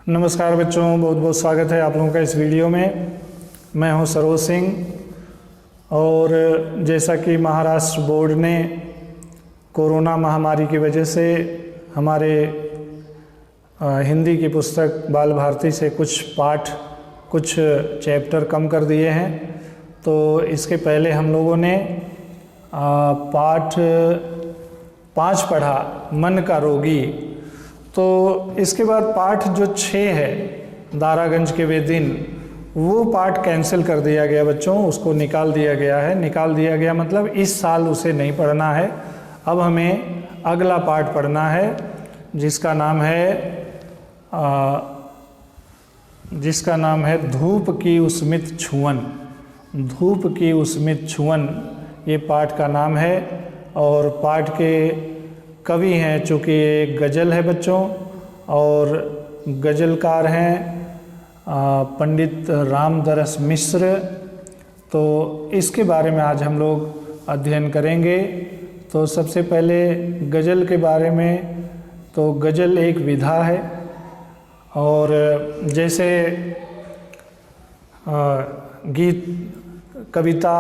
नमस्कार बच्चों, बहुत बहुत स्वागत है आप लोगों का इस वीडियो में। मैं हूं सरोज सिंह। और जैसा कि महाराष्ट्र बोर्ड ने कोरोना महामारी की वजह से हमारे हिंदी की पुस्तक बाल भारती से कुछ चैप्टर कम कर दिए हैं, तो इसके पहले हम लोगों ने पाठ 5 पढ़ा, मन का रोगी। तो इसके बाद पाठ जो 6 है, दारागंज के वे दिन, वो पाठ कैंसिल कर दिया गया बच्चों, उसको निकाल दिया गया है। निकाल दिया गया मतलब इस साल उसे नहीं पढ़ना है। अब हमें अगला पाठ पढ़ना है जिसका नाम है धूप की उस्मित छुअन। धूप की उस्मित छुअन ये पाठ का नाम है। और पाठ के कवि हैं, चूँकि एक गज़ल है बच्चों, और गज़लकार हैं पंडित रामदरस मिश्र। तो इसके बारे में आज हम लोग अध्ययन करेंगे। तो सबसे पहले गज़ल के बारे में, तो गज़ल एक विधा है, और जैसे गीत, कविता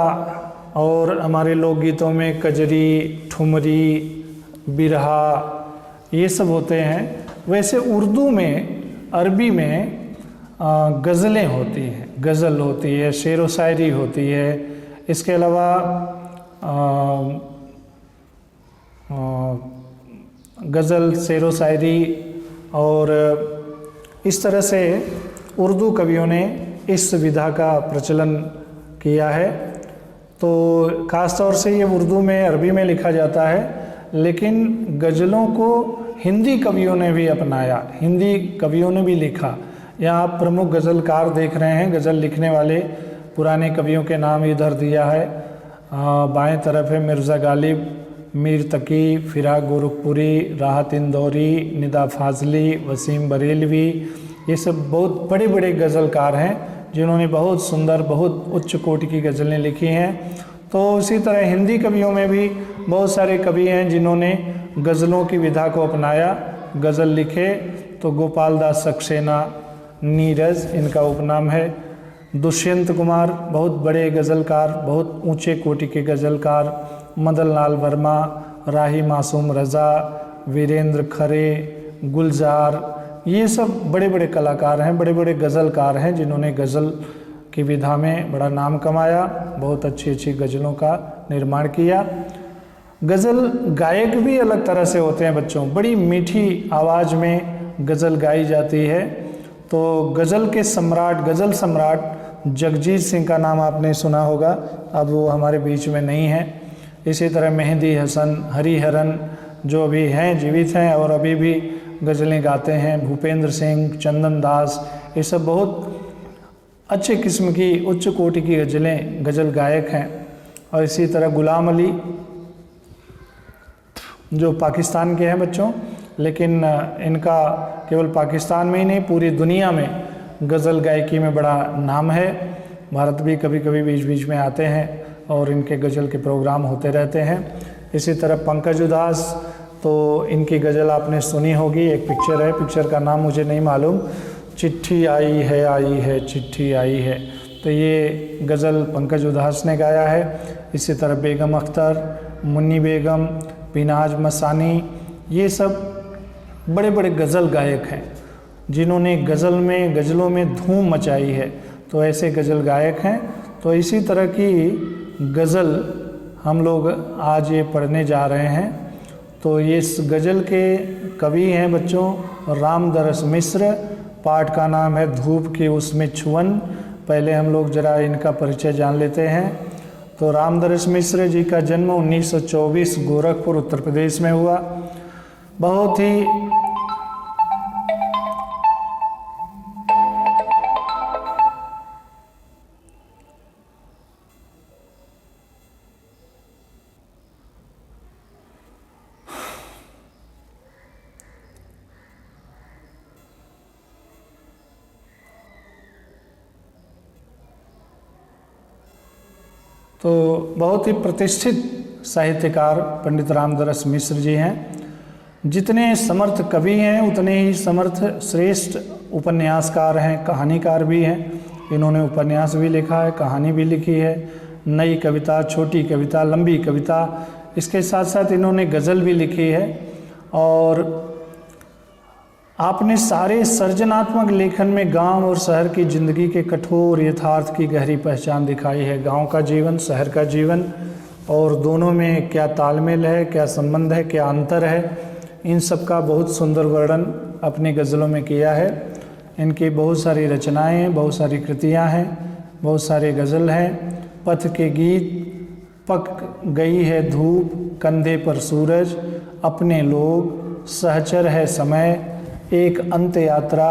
और हमारे लोकगीतों में कजरी, ठुमरी, बिरहा ये सब होते हैं, वैसे उर्दू में, अरबी में गज़लें होती हैं, गज़ल होती है, शेर व शायरी होती है। इसके अलावा गज़ल, शेर व शायरी, और इस तरह से उर्दू कवियों ने इस विधा का प्रचलन किया है। तो ख़ास तौर से ये उर्दू में, अरबी में लिखा जाता है, लेकिन गज़लों को हिंदी कवियों ने भी अपनाया, हिंदी कवियों ने भी लिखा। यहाँ आप प्रमुख गज़लकार देख रहे हैं, गज़ल लिखने वाले पुराने कवियों के नाम इधर दिया है। बाएं तरफ है मिर्ज़ा गालिब, मीर तकी, फिराक गोरखपुरी, राहत इंदौरी, निदा फाजली, वसीम बरेलवी, ये सब बहुत बड़े बड़े गज़लकार हैं जिन्होंने बहुत सुंदर, बहुत उच्च कोटि की गज़लें लिखी हैं। तो इसी तरह हिंदी कवियों में भी बहुत सारे कवि हैं जिन्होंने गज़लों की विधा को अपनाया, गज़ल लिखे। तो गोपाल दास सक्सेना, नीरज इनका उपनाम है। दुष्यंत कुमार बहुत बड़े गज़लकार, बहुत ऊंचे कोटि के गज़लकार। मदन लाल वर्मा, राही मासूम रज़ा, वीरेंद्र खरे, गुलजार, ये सब बड़े बड़े कलाकार हैं, बड़े बड़े गज़लकार हैं जिन्होंने गज़ल की विधा में बड़ा नाम कमाया, बहुत अच्छी अच्छी गज़लों का निर्माण किया। गज़ल गायक भी अलग तरह से होते हैं बच्चों, बड़ी मीठी आवाज़ में गज़ल गाई जाती है। तो गज़ल के सम्राट, गज़ल सम्राट जगजीत सिंह का नाम आपने सुना होगा, अब वो हमारे बीच में नहीं है। इसी तरह मेहंदी हसन, हरिहरन जो अभी हैं, जीवित हैं और अभी भी गज़लें गाते हैं, भूपेंद्र सिंह, चंदन दास, ये सब बहुत अच्छे किस्म की, उच्च कोटि की गज़ल गायक हैं। और इसी तरह गुलाम अली जो पाकिस्तान के हैं बच्चों, लेकिन इनका केवल पाकिस्तान में ही नहीं, पूरी दुनिया में गज़ल गायकी में बड़ा नाम है। भारत भी कभी कभी बीच बीच में आते हैं और इनके गज़ल के प्रोग्राम होते रहते हैं। इसी तरह पंकज उधास, तो इनकी गज़ल आपने सुनी होगी, एक पिक्चर है, पिक्चर का नाम मुझे नहीं मालूम, चिट्ठी आई है, चिट्ठी आई है। तो ये गज़ल पंकज उधास ने गाया है। इसी तरह बेगम अख्तर, मुन्नी बेगम, पिनाज मसानी, ये सब बड़े बड़े गज़ल गायक हैं जिन्होंने गज़लों में धूम मचाई है। तो ऐसे गज़ल गायक हैं। तो इसी तरह की गज़ल हम लोग आज ये पढ़ने जा रहे हैं। तो ये इस गज़ल के कवि हैं बच्चों रामदरस मिश्र। पाठ का नाम है धूप की उसमें छुअन। पहले हम लोग जरा इनका परिचय जान लेते हैं। तो रामदरस मिश्र जी का जन्म 1924 गोरखपुर उत्तर प्रदेश में हुआ। बहुत ही प्रतिष्ठित साहित्यकार पंडित रामदरस मिश्र जी हैं। जितने समर्थ कवि हैं उतने ही समर्थ श्रेष्ठ उपन्यासकार हैं, कहानीकार भी हैं। इन्होंने उपन्यास भी लिखा है, कहानी भी लिखी है, नई कविता, छोटी कविता, लंबी कविता, इसके साथ साथ इन्होंने गज़ल भी लिखी है। और आपने सारे सृजनात्मक लेखन में गांव और शहर की ज़िंदगी के कठोर यथार्थ की गहरी पहचान दिखाई है। गांव का जीवन, शहर का जीवन, और दोनों में क्या तालमेल है, क्या संबंध है, क्या अंतर है, इन सब का बहुत सुंदर वर्णन अपनी गज़लों में किया है। इनकी बहुत सारी रचनाएं हैं, बहुत सारी कृतियां हैं, बहुत सारे गज़ल हैं। पथ के गीत, पक गई है धूप, कंधे पर सूरज, अपने लोग, सहचर है समय, एक अंत यात्रा,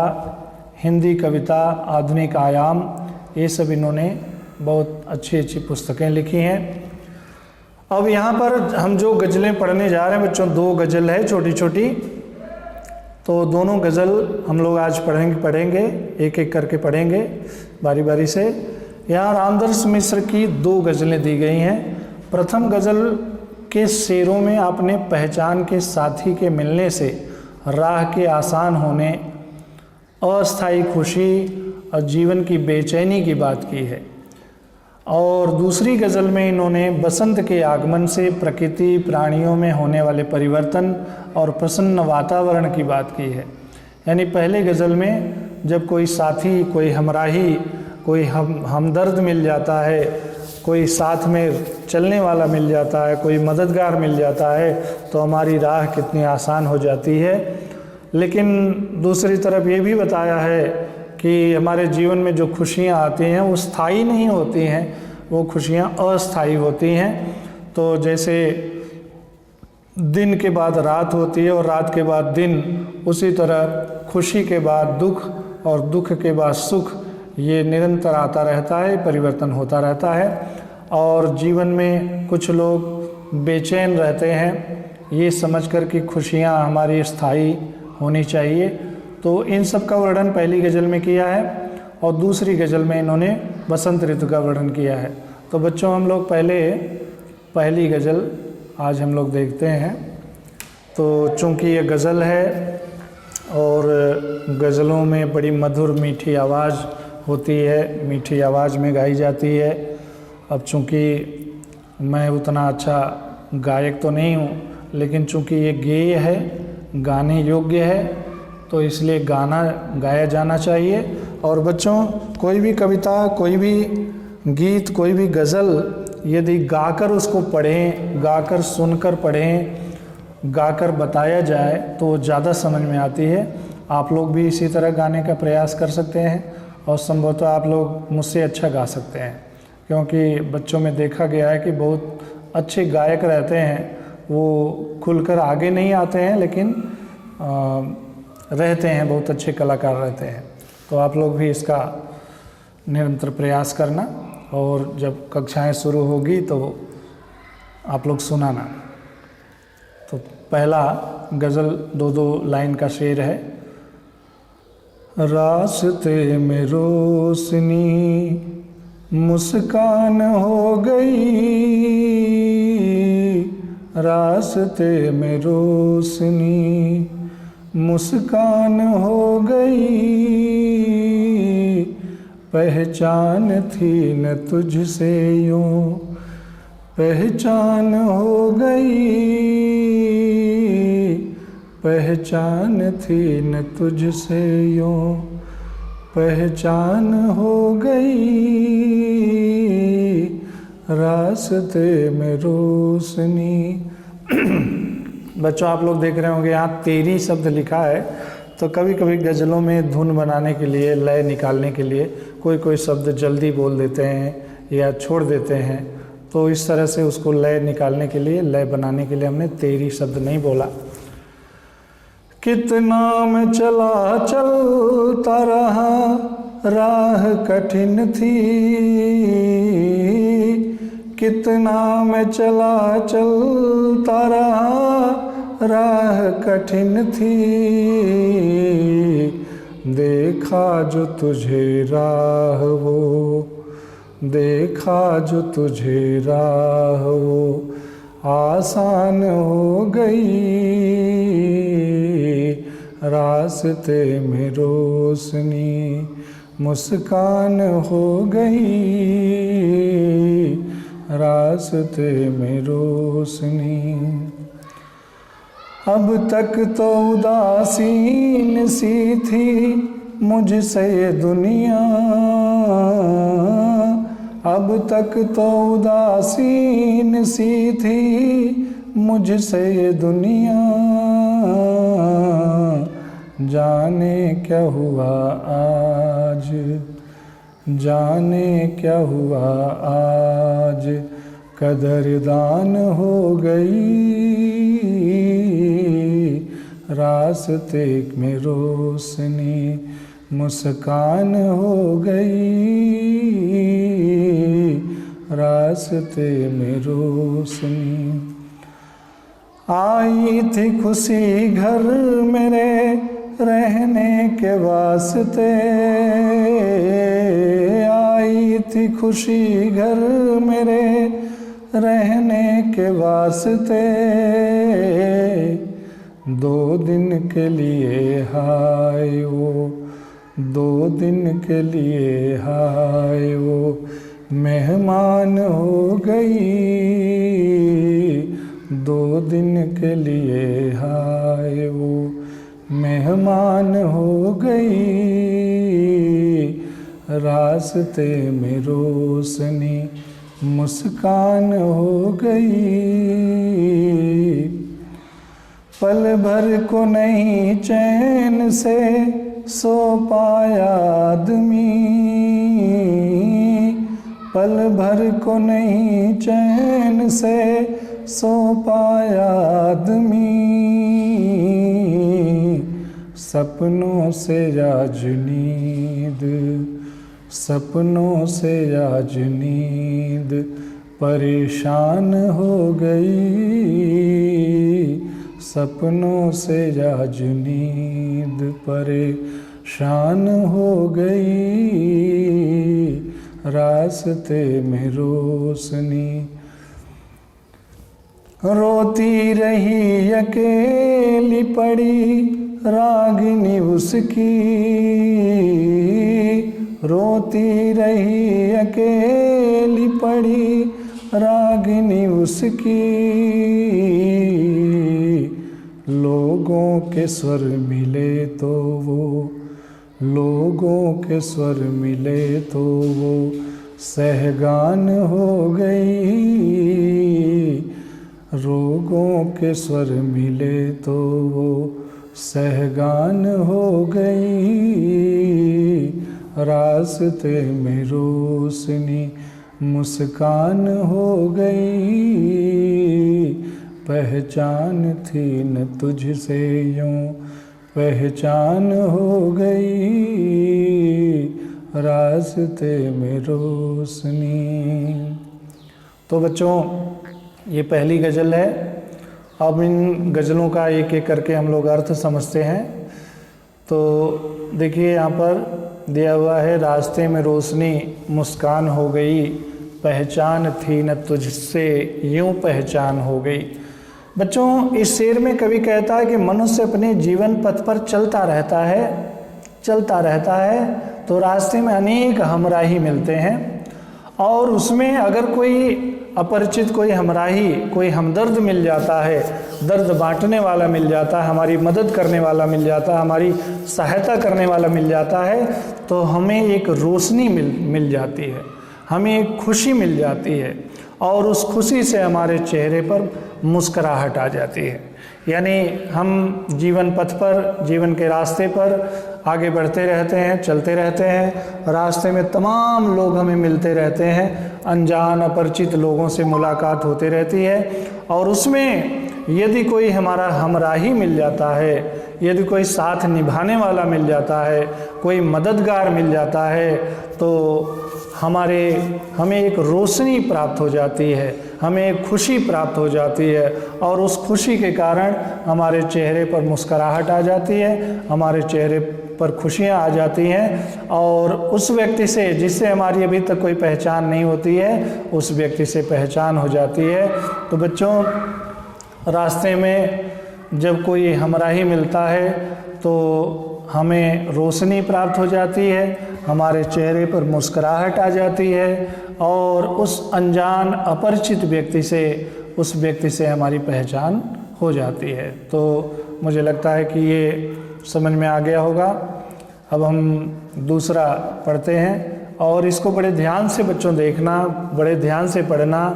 हिंदी कविता, आधुनिक आयाम, ये सब इन्होंने बहुत अच्छी अच्छी पुस्तकें लिखी हैं। अब यहाँ पर हम जो गज़लें पढ़ने जा रहे हैं बच्चों, 2 गज़ल है छोटी छोटी, तो दोनों गज़ल हम लोग आज पढ़ेंगे, एक एक करके पढ़ेंगे बारी बारी से। यहाँ रामदास मिश्र की 2 गज़लें दी गई हैं। प्रथम गज़ल के शेरों में आपने पहचान के साथी के मिलने से राह के आसान होने, अस्थायी खुशी और जीवन की बेचैनी की बात की है। और दूसरी गज़ल में इन्होंने बसंत के आगमन से प्रकृति, प्राणियों में होने वाले परिवर्तन और प्रसन्न वातावरण की बात की है। यानी पहले गज़ल में जब कोई साथी, कोई हमराही, कोई हमदर्द मिल जाता है, कोई साथ में चलने वाला मिल जाता है, कोई मददगार मिल जाता है, तो हमारी राह कितनी आसान हो जाती है। लेकिन दूसरी तरफ ये भी बताया है कि हमारे जीवन में जो खुशियाँ आती हैं वो स्थायी नहीं होती हैं, वो खुशियाँ अस्थायी होती हैं। तो जैसे दिन के बाद रात होती है और रात के बाद दिन, उसी तरह खुशी के बाद दुख और दुख के बाद सुख, ये निरंतर आता रहता है, परिवर्तन होता रहता है। और जीवन में कुछ लोग बेचैन रहते हैं, ये समझकर कि खुशियाँ हमारी स्थायी होनी चाहिए। तो इन सब का वर्णन पहली गज़ल में किया है और दूसरी गज़ल में इन्होंने बसंत ऋतु का वर्णन किया है। तो बच्चों हम लोग पहली गज़ल आज हम लोग देखते हैं। तो चूँकि ये गज़ल है और गज़लों में बड़ी मधुर मीठी आवाज़ होती है, मीठी आवाज़ में गाई जाती है। अब चूँकि मैं उतना अच्छा गायक तो नहीं हूँ, लेकिन चूँकि ये गेय है, गाने योग्य है, तो इसलिए गाना गाया जाना चाहिए। और बच्चों कोई भी कविता, कोई भी गीत, कोई भी गज़ल यदि गाकर उसको पढ़ें, गाकर सुनकर पढ़ें, गाकर बताया जाए तो ज़्यादा समझ में आती है। आप लोग भी इसी तरह गाने का प्रयास कर सकते हैं और संभवतः आप लोग मुझसे अच्छा गा सकते हैं, क्योंकि बच्चों में देखा गया है कि बहुत अच्छे गायक रहते हैं, वो खुलकर आगे नहीं आते हैं लेकिन रहते हैं, बहुत अच्छे कलाकार रहते हैं। तो आप लोग भी इसका निरंतर प्रयास करना, और जब कक्षाएं शुरू होगी तो आप लोग सुनाना। तो पहला गज़ल 2-2 लाइन का शेर है। रास्ते में रोशनी मुस्कान हो गई, रास्ते में रोशनी मुस्कान हो गई, पहचान थी न तुझसे यूं पहचान हो गई, पहचान थी न तुझसे यूं पहचान हो गई, रास्ते में रोशनी। बच्चों आप लोग देख रहे होंगे यहाँ तेरी शब्द लिखा है, तो कभी कभी गज़लों में धुन बनाने के लिए, लय निकालने के लिए कोई कोई शब्द जल्दी बोल देते हैं या छोड़ देते हैं, तो इस तरह से उसको लय निकालने के लिए, लय बनाने के लिए हमने तेरी शब्द नहीं बोला। कितना मैं चला चलता रहा, राह कठिन थी, कितना मैं चला चलता रहा, राह कठिन थी, देखा जो तुझे राह वो, देखा जो तुझे राह वो, आसान हो गई, रास्ते में रोशनी मुस्कान हो गई, रास्ते में रोशनी। अब तक तो उदासीन सी थी मुझसे ये दुनिया, अब तक तो उदासीन सी थी मुझसे ये दुनिया, जाने क्या हुआ आज, जाने क्या हुआ आज, कदरदान हो गई, रास्ते में रोशनी मुस्कान हो गई, रास्ते में रोशनी। आई थी खुशी घर मेरे रहने के वास्ते, आई थी खुशी घर मेरे रहने के वास्ते, 2 दिन के लिए हाय वो, 2 दिन के लिए हाय वो मेहमान हो गई, 2 दिन के लिए हाय वो मेहमान हो गई, रास्ते में रोशनी मुस्कान हो गई। पल भर को नहीं चैन से सो पाया आदमी, पल भर को नहीं चैन से सो पाया आदमी, सपनों से आज नींद, सपनों से आज नींद परेशान हो गई, सपनों से आज नींद परेशान हो गई, रास्ते में रोशनी। रोती रही अकेली पड़ी रागिनी उसकी, रोती रही अकेली पड़ी रागिनी उसकी, लोगों के स्वर मिले तो वो, लोगों के स्वर मिले तो वो सहगान हो गई, रोगों के स्वर मिले तो वो सहगान हो गई, रास्ते में रोशनी मुस्कान हो गई, पहचान थी न तुझसे यूं पहचान हो गई, रास्ते में रोशनी। तो बच्चों ये पहली गज़ल है। अब इन गज़लों का एक एक करके हम लोग अर्थ समझते हैं। तो देखिए यहाँ पर दिया हुआ है, रास्ते में रोशनी मुस्कान हो गई, पहचान थी न तुझसे यूं पहचान हो गई। बच्चों इस शेर में कवि कहता है कि मनुष्य अपने जीवन पथ पर चलता रहता है, चलता रहता है, तो रास्ते में अनेक हमराही मिलते हैं, और उसमें अगर कोई अपरिचित कोई हमराही, कोई हमदर्द मिल जाता है, दर्द बांटने वाला मिल जाता है, हमारी मदद करने वाला मिल जाता है, हमारी सहायता करने वाला मिल जाता है, तो हमें एक रोशनी मिल जाती है, हमें एक खुशी मिल जाती है, और उस खुशी से हमारे चेहरे पर मुस्कुराहट आ जाती है। यानी हम जीवन पथ पर, जीवन के रास्ते पर आगे बढ़ते रहते हैं, चलते रहते हैं, रास्ते में तमाम लोग हमें मिलते रहते हैं, अनजान अपरिचित लोगों से मुलाकात होती रहती है, और उसमें यदि कोई हमारा हमराही मिल जाता है, यदि कोई साथ निभाने वाला मिल जाता है, कोई मददगार मिल जाता है, तो हमें एक रोशनी प्राप्त हो जाती है, हमें एक खुशी प्राप्त हो जाती है, और उस खुशी के कारण हमारे चेहरे पर मुस्कुराहट आ जाती है, हमारे चेहरे पर खुशियाँ आ जाती हैं, और उस व्यक्ति से जिससे हमारी अभी तक कोई पहचान नहीं होती है, उस व्यक्ति से पहचान हो जाती है। तो बच्चों, रास्ते में जब कोई हमराही मिलता है तो हमें रोशनी प्राप्त हो जाती है, हमारे चेहरे पर मुस्कुराहट आ जाती है, और उस अनजान अपरिचित व्यक्ति से, उस व्यक्ति से हमारी पहचान हो जाती है। तो मुझे लगता है कि ये समझ में आ गया होगा। अब हम दूसरा पढ़ते हैं, और इसको बड़े ध्यान से बच्चों देखना, बड़े ध्यान से पढ़ना,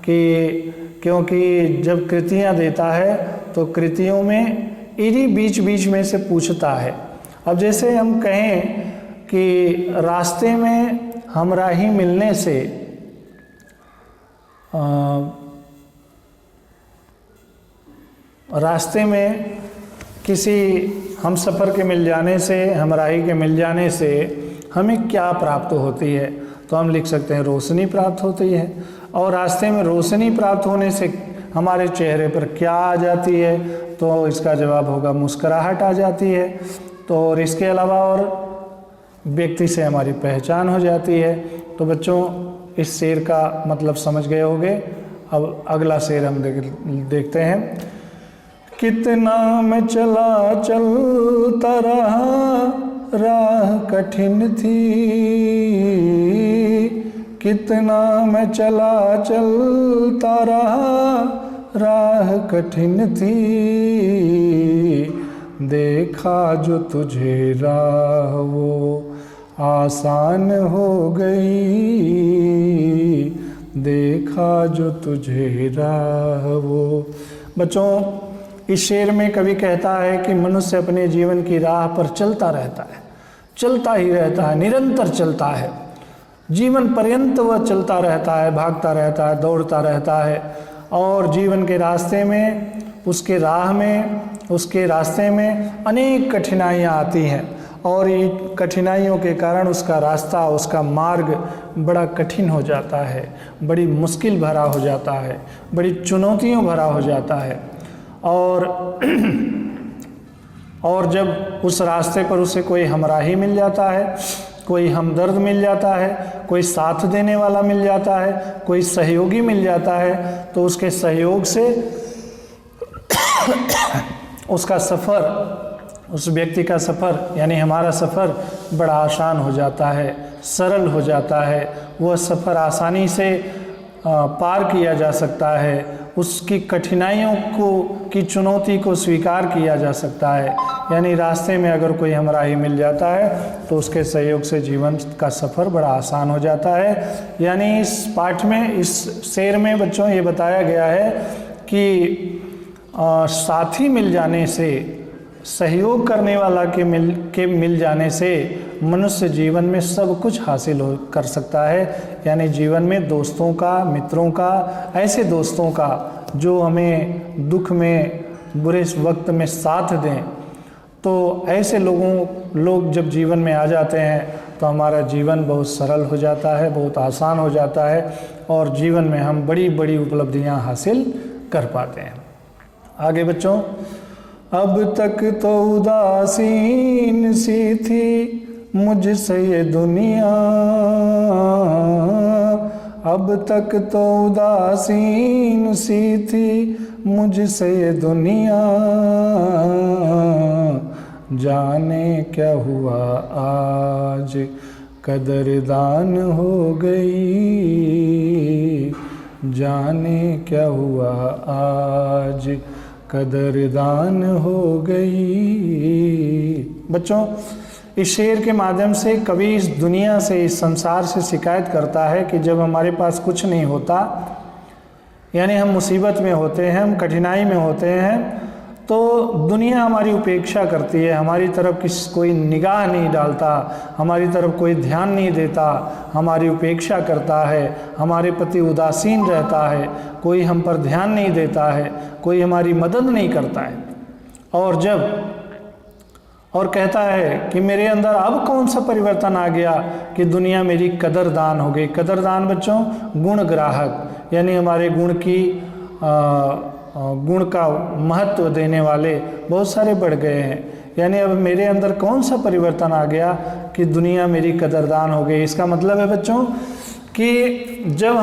क्योंकि जब कृतियाँ देता है तो कृतियों में इन्हीं बीच बीच में से पूछता है। अब जैसे हम कहें कि रास्ते में हमराही मिलने से, रास्ते में किसी हम सफ़र के मिल जाने से, हमराही के मिल जाने से हमें क्या प्राप्त होती है, तो हम लिख सकते हैं रोशनी प्राप्त होती है। और रास्ते में रोशनी प्राप्त होने से हमारे चेहरे पर क्या आ जाती है, तो इसका जवाब होगा मुस्कुराहट आ जाती है। तो और इसके अलावा और व्यक्ति से हमारी पहचान हो जाती है। तो बच्चों, इस शेर का मतलब समझ गए होंगे। अब अगला शेर हम देखते हैं। कितना मैं चला चलता रहा, राह कठिन थी, कितना मैं चला चलता रहा, राह कठिन थी, देखा जो तुझे राह वो आसान हो गई, देखा जो तुझे राह वो। बच्चों, इस शेर में कवि कहता है कि मनुष्य अपने जीवन की राह पर चलता रहता है, चलता ही रहता है, निरंतर चलता है, जीवन पर्यंत वह चलता रहता है, भागता रहता है, दौड़ता रहता है। और जीवन के रास्ते में, उसके राह में, उसके रास्ते में अनेक कठिनाइयाँ आती हैं, और ये कठिनाइयों के कारण उसका रास्ता, उसका मार्ग बड़ा कठिन हो जाता है, बड़ी मुश्किल भरा हो जाता है, बड़ी चुनौतियों भरा हो जाता है। और जब उस रास्ते पर उसे कोई हमराही मिल जाता है, कोई हमदर्द मिल जाता है, कोई साथ देने वाला मिल जाता है, कोई सहयोगी मिल जाता है, तो उसके सहयोग से उसका सफ़र, उस व्यक्ति का सफ़र यानी हमारा सफ़र बड़ा आसान हो जाता है, सरल हो जाता है। वह सफ़र आसानी से पार किया जा सकता है, उसकी कठिनाइयों की चुनौती को स्वीकार किया जा सकता है। यानी रास्ते में अगर कोई हमराही मिल जाता है तो उसके सहयोग से जीवन का सफ़र बड़ा आसान हो जाता है। यानी इस पाठ में, इस शेर में बच्चों ये बताया गया है कि साथी मिल जाने से, सहयोग करने वाला के मिल जाने से मनुष्य जीवन में सब कुछ हासिल कर सकता है। यानी जीवन में दोस्तों का, मित्रों का, ऐसे दोस्तों का जो हमें दुख में, बुरे वक्त में साथ दें, तो ऐसे लोग जब जीवन में आ जाते हैं तो हमारा जीवन बहुत सरल हो जाता है, बहुत आसान हो जाता है, और जीवन में हम बड़ी बड़ी उपलब्धियां हासिल कर पाते हैं। आगे बच्चों, अब तक तो उदासीन सी थी मुझसे ये दुनिया, अब तक तो उदासीन सी थी मुझसे ये दुनिया, जाने क्या हुआ आज कदरदान हो गई, जाने क्या हुआ आज कदरदान हो गई। बच्चों, इस शेर के माध्यम से कवि इस दुनिया से, इस संसार से शिकायत करता है कि जब हमारे पास कुछ नहीं होता, यानी हम मुसीबत में होते हैं, हम कठिनाई में होते हैं, तो दुनिया हमारी उपेक्षा करती है, हमारी तरफ कोई निगाह नहीं डालता, हमारी तरफ कोई ध्यान नहीं देता, हमारी उपेक्षा करता है, हमारे प्रति उदासीन रहता है, कोई हम पर ध्यान नहीं देता है, कोई हमारी मदद नहीं करता है। और कहता है कि मेरे अंदर अब कौन सा परिवर्तन आ गया कि दुनिया मेरी कदरदान हो गई। कदरदान बच्चों गुण ग्राहक, यानी हमारे गुण का महत्व देने वाले बहुत सारे बढ़ गए हैं। यानी अब मेरे अंदर कौन सा परिवर्तन आ गया कि दुनिया मेरी कदरदान हो गई। इसका मतलब है बच्चों कि जब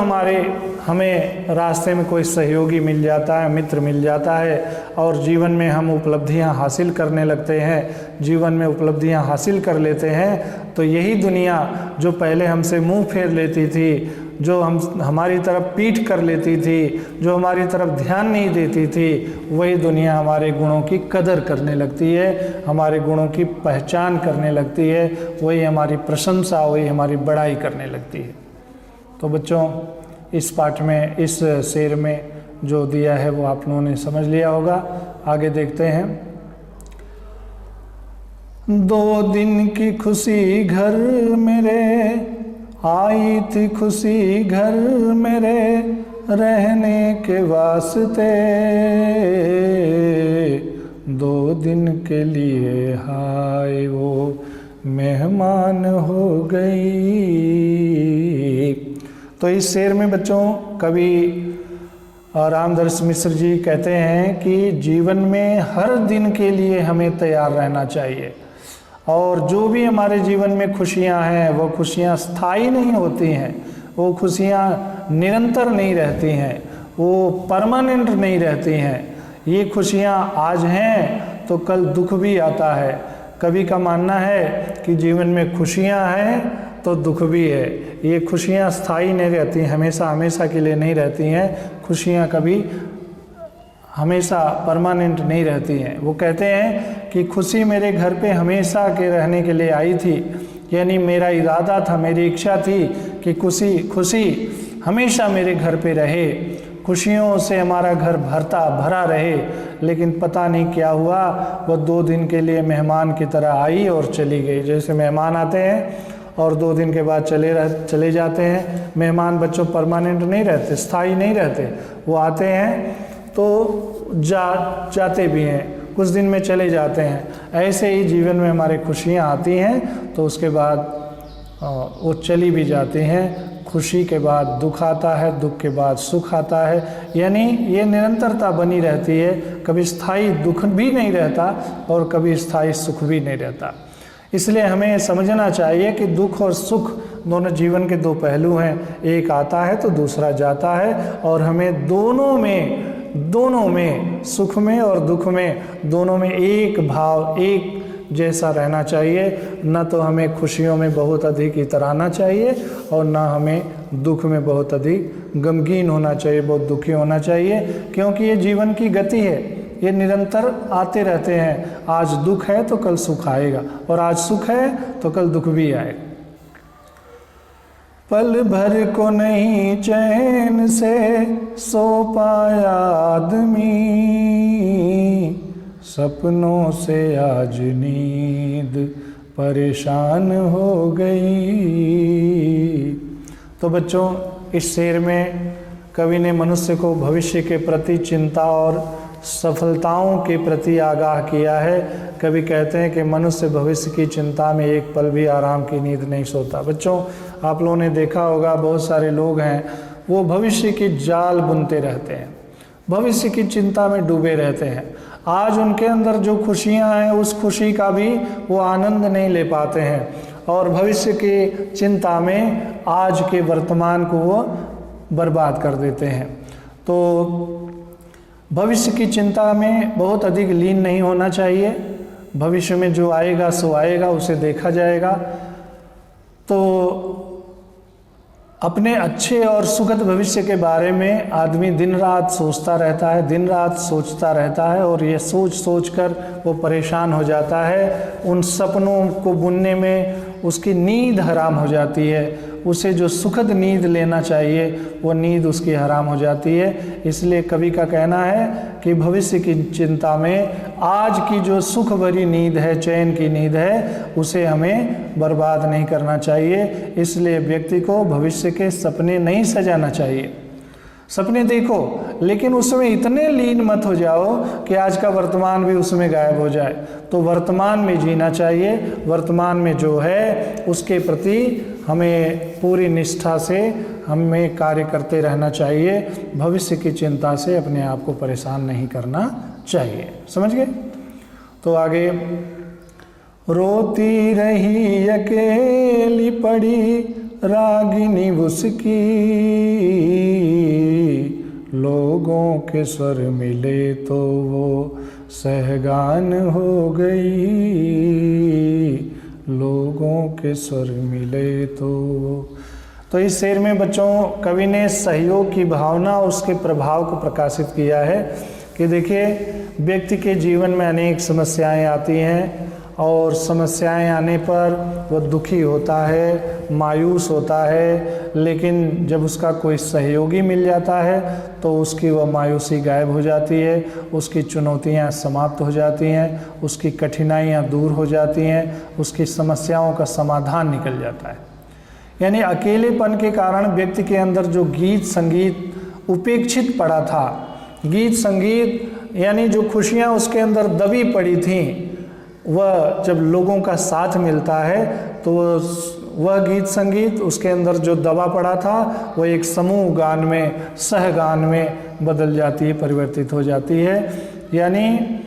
हमें रास्ते में कोई सहयोगी मिल जाता है, मित्र मिल जाता है और जीवन में हम उपलब्धियां हासिल करने लगते हैं, जीवन में उपलब्धियां हासिल कर लेते हैं, तो यही दुनिया जो पहले हमसे मुंह फेर लेती थी, जो हमारी तरफ पीठ कर लेती थी, जो हमारी तरफ ध्यान नहीं देती थी, वही दुनिया हमारे गुणों की कदर करने लगती है, हमारे गुणों की पहचान करने लगती है, वही हमारी प्रशंसा, वही हमारी बड़ाई करने लगती है। तो बच्चों इस पाठ में, इस शेर में जो दिया है वो आप लोगों ने समझ लिया होगा। आगे देखते हैं। 2 दिन की खुशी घर मेरे, आई थी खुशी घर मेरे, रहने के वास्ते, 2 दिन के लिए हाय वो मेहमान हो गई। तो इस शेर में बच्चों कवि रामदर्श मिश्र जी कहते हैं कि जीवन में हर दिन के लिए हमें तैयार रहना चाहिए, और जो भी हमारे जीवन में खुशियां हैं वो खुशियां स्थायी नहीं होती हैं, वो खुशियां निरंतर नहीं रहती हैं, वो परमानेंट नहीं रहती हैं। ये खुशियां आज हैं तो कल दुख भी आता है। कवि का मानना है कि जीवन में खुशियां हैं तो दुख भी है। ये खुशियां स्थायी नहीं रहती, हमेशा हमेशा के लिए नहीं रहती हैं। खुशियां कभी हमेशा परमानेंट नहीं रहती हैं। वो कहते हैं कि खुशी मेरे घर पे हमेशा के रहने के लिए आई थी, यानी मेरा इरादा था, मेरी इच्छा थी कि खुशी हमेशा मेरे घर पे रहे, खुशियों से हमारा घर भरा रहे। लेकिन पता नहीं क्या हुआ, वो 2 दिन के लिए मेहमान की तरह आई और चली गई। जैसे मेहमान आते हैं और 2 दिन के बाद चले जाते हैं। मेहमान बच्चों परमानेंट नहीं रहते, स्थायी नहीं रहते। वो आते हैं तो जाते भी हैं, कुछ दिन में चले जाते हैं। ऐसे ही जीवन में हमारे खुशियाँ आती हैं तो उसके बाद वो चली भी जाती हैं। खुशी के बाद दुख आता है, दुख के बाद सुख आता है, यानी ये निरंतरता बनी रहती है। कभी स्थायी दुख भी नहीं रहता और कभी स्थायी सुख भी नहीं रहता। इसलिए हमें समझना चाहिए कि दुख और सुख दोनों जीवन के 2 पहलू हैं। एक आता है तो दूसरा जाता है, और हमें दोनों में सुख में और दुख में, दोनों में एक भाव, एक जैसा रहना चाहिए। न तो हमें खुशियों में बहुत अधिक इतराना चाहिए और न हमें दुख में बहुत अधिक गमगीन होना चाहिए, बहुत दुखी होना चाहिए, क्योंकि ये जीवन की गति है, ये निरंतर आते रहते हैं। आज दुख है तो कल सुख आएगा, और आज सुख है तो कल दुख भी आएगा। पल भर को नहीं चैन से सो पाया आदमी, सपनों से आज नींद परेशान हो गई। तो बच्चों इस शेर में कवि ने मनुष्य को भविष्य के प्रति चिंता और सफलताओं के प्रति आगाह किया है। कवि कहते हैं कि मनुष्य भविष्य की चिंता में एक पल भी आराम की नींद नहीं सोता। बच्चों आप लोगों ने देखा होगा, बहुत सारे लोग हैं वो भविष्य की जाल बुनते रहते हैं, भविष्य की चिंता में डूबे रहते हैं। आज उनके अंदर जो खुशियां हैं उस खुशी का भी वो आनंद नहीं ले पाते हैं, और भविष्य की चिंता में आज के वर्तमान को वो बर्बाद कर देते हैं। तो भविष्य की चिंता में बहुत अधिक लीन नहीं होना चाहिए। भविष्य में जो आएगा सो आएगा, उसे देखा जाएगा। तो अपने अच्छे और सुखद भविष्य के बारे में आदमी दिन रात सोचता रहता है, दिन रात सोचता रहता है, और ये सोच कर वो परेशान हो जाता है। उन सपनों को बुनने में उसकी नींद हराम हो जाती है। उसे जो सुखद नींद लेना चाहिए वो नींद उसकी हराम हो जाती है। इसलिए कवि का कहना है कि भविष्य की चिंता में आज की जो सुख भरी नींद है, चैन की नींद है, उसे हमें बर्बाद नहीं करना चाहिए। इसलिए व्यक्ति को भविष्य के सपने नहीं सजाना चाहिए। सपने देखो, लेकिन उसमें इतने लीन मत हो जाओ कि आज का वर्तमान भी उसमें गायब हो जाए। तो वर्तमान में जीना चाहिए, वर्तमान में जो है उसके प्रति हमें पूरी निष्ठा से हमें कार्य करते रहना चाहिए। भविष्य की चिंता से अपने आप को परेशान नहीं करना चाहिए। समझ गए? तो आगे रोती रही अकेली पड़ी रागिनी उसकी, लोगों के स्वर मिले तो वो सहगान हो गई, लोगों के स्वर मिले तो इस शेर में बच्चों कवि ने सहयोग की भावना और उसके प्रभाव को प्रकाशित किया है कि देखिए व्यक्ति के जीवन में अनेक समस्याएं आती हैं और समस्याएं आने पर वह दुखी होता है, मायूस होता है, लेकिन जब उसका कोई सहयोगी मिल जाता है तो उसकी वह मायूसी गायब हो जाती है, उसकी चुनौतियां समाप्त हो जाती हैं, उसकी कठिनाइयां दूर हो जाती हैं, उसकी समस्याओं का समाधान निकल जाता है। यानी अकेलेपन के कारण व्यक्ति के अंदर जो गीत संगीत उपेक्षित पड़ा था, गीत संगीत यानी जो खुशियाँ उसके अंदर दबी पड़ी थीं, वह जब लोगों का साथ मिलता है तो वह गीत संगीत उसके अंदर जो दबा पड़ा था वह एक समूह गान में, सहगान में बदल जाती है, परिवर्तित हो जाती है। यानी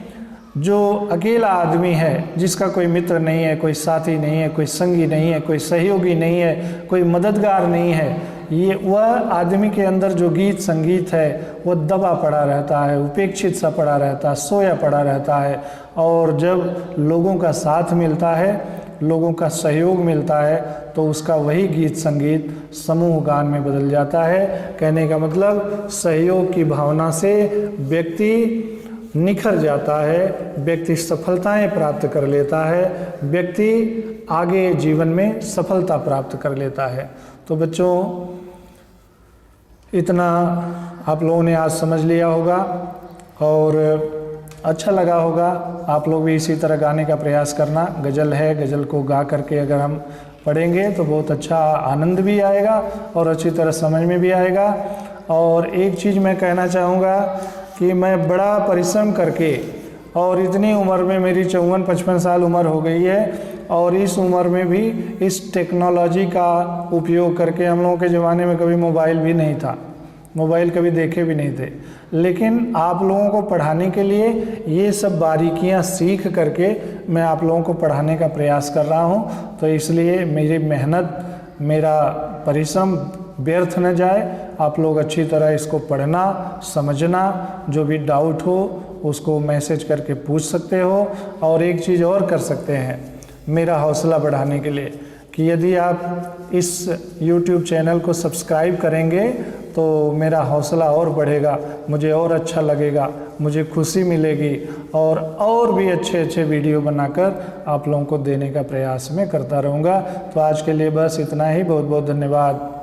जो अकेला आदमी है, जिसका कोई मित्र नहीं है, कोई साथी नहीं है, कोई संगी नहीं है, कोई सहयोगी नहीं है, कोई मददगार नहीं है, ये वह आदमी के अंदर जो गीत संगीत है वह दबा पड़ा रहता है, उपेक्षित सा पड़ा रहता है, सोया पड़ा रहता है। और जब लोगों का साथ मिलता है, लोगों का सहयोग मिलता है तो उसका वही गीत संगीत समूह गान में बदल जाता है। कहने का मतलब सहयोग की भावना से व्यक्ति निखर जाता है, व्यक्ति सफलताएं प्राप्त कर लेता है, व्यक्ति आगे जीवन में सफलता प्राप्त कर लेता है। तो बच्चों इतना आप लोगों ने आज समझ लिया होगा और अच्छा लगा होगा। आप लोग भी इसी तरह गाने का प्रयास करना। गज़ल है, गज़ल को गा करके अगर हम पढ़ेंगे तो बहुत अच्छा आनंद भी आएगा और अच्छी तरह समझ में भी आएगा। और एक चीज़ मैं कहना चाहूँगा कि मैं बड़ा परिश्रम करके, और इतनी उम्र में मेरी 54-55 साल उम्र हो गई है, और इस उम्र में भी इस टेक्नोलॉजी का उपयोग करके, हम लोगों के ज़माने में कभी मोबाइल भी नहीं था, मोबाइल कभी देखे भी नहीं थे, लेकिन आप लोगों को पढ़ाने के लिए ये सब बारीकियां सीख करके मैं आप लोगों को पढ़ाने का प्रयास कर रहा हूँ। तो इसलिए मेरी मेहनत, मेरा परिश्रम व्यर्थ न जाए। आप लोग अच्छी तरह इसको पढ़ना, समझना, जो भी डाउट हो उसको मैसेज करके पूछ सकते हो। और एक चीज़ और कर सकते हैं मेरा हौसला बढ़ाने के लिए, कि यदि आप इस YouTube चैनल को सब्सक्राइब करेंगे तो मेरा हौसला और बढ़ेगा, मुझे और अच्छा लगेगा, मुझे खुशी मिलेगी, और भी अच्छे अच्छे वीडियो बनाकर आप लोगों को देने का प्रयास मैं करता रहूँगा। तो आज के लिए बस इतना ही। बहुत बहुत धन्यवाद।